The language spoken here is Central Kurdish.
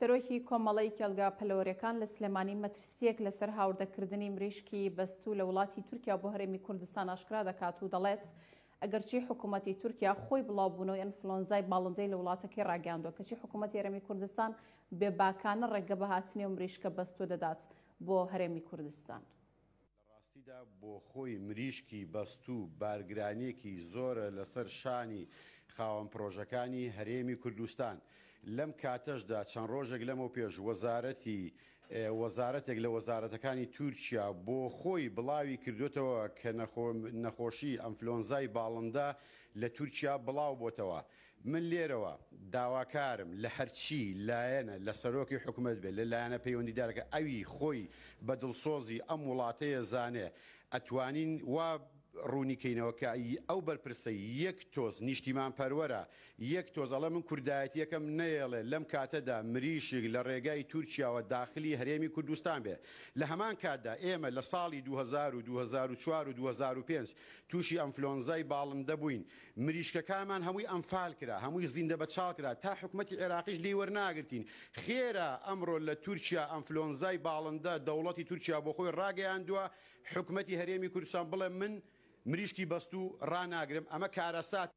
سەرۆکی کۆمەڵەی کێڵگا پەلەوەریەکان لە سلێمانی مەترسیەک لەسەر هاوردەکردنی مریشکی بەستوو لە وڵاتی تورکیا بۆ هەرێمی کوردستان ئاشکرا دەکات و دەڵێت ئەگەرچی حکوومەتی تورکیا خۆی بڵاوبوونەوەی ئەنفلۆنزای باڵندەی لە وڵاتەکەی ڕاگەاندووە کەچی حکوومەتی هەرێمی کوردستان بێباکانە ڕێگە بە هاتنی و مریشکە بەستوو دەدات بۆ هەرێمی کوردستان. ڕاستیدا بۆ خۆی مریشکی بەستوو بارگرانیەکی زۆرە لەسەر شانی خاوەن پرۆژەکانی هەرێمی کوردستان. لەم کاتەشدا چەند ڕۆژێک لەمەوە پێش وەزارەتێک لە وەزارەتەکانی تورکیا بۆ خۆی بڵاوی کردوێتەوە کە نەخۆشی ئەنفلۆنزای باڵندە لە تورکیا بڵاو بۆتەوە. من لێرەوە داواکارم لە هەرچی لایەنە لە سەرۆکی حکوومەت بێت لە لایەنە پەیوەندیدارەکە ئەوی خۆی بە دڵسۆزی ئەم وڵاتەیە زانێ ئەتوانین وا ڕوونیکەینەوە کە ئەو بەرپرسە یەک تۆز نیشتیمان پەروەرە یەک تۆز ئەڵە من کوردایەتیەکەم نەیەڵێ لەم کاتەدا مریشک لە ڕێگای تورکیاوە داخلی هەرێمی کوردستان بێ. لە هەمان کاتدا ئێمە لە ساڵی 2000 و 2004 و 2005 تووشی ئەنفلۆنزای باڵندە بووین. مریشکەکانمان هەمووی ئەنفال کرا، هەمووی زیندە بەچاڵ کرا، تا حکوومەتی عێراقیش لێی وەرناگرتین. خێرا ئەمڕۆ لە تورکیا ئەنفلۆنزای باڵندە دەوڵەتی تورکیا بۆ خۆی ڕاگەیاندووە حکوومەتی هەرێمی کوردستان بڵێ من مریشکی بەستوو ڕناگرم. ئەمە کارەسات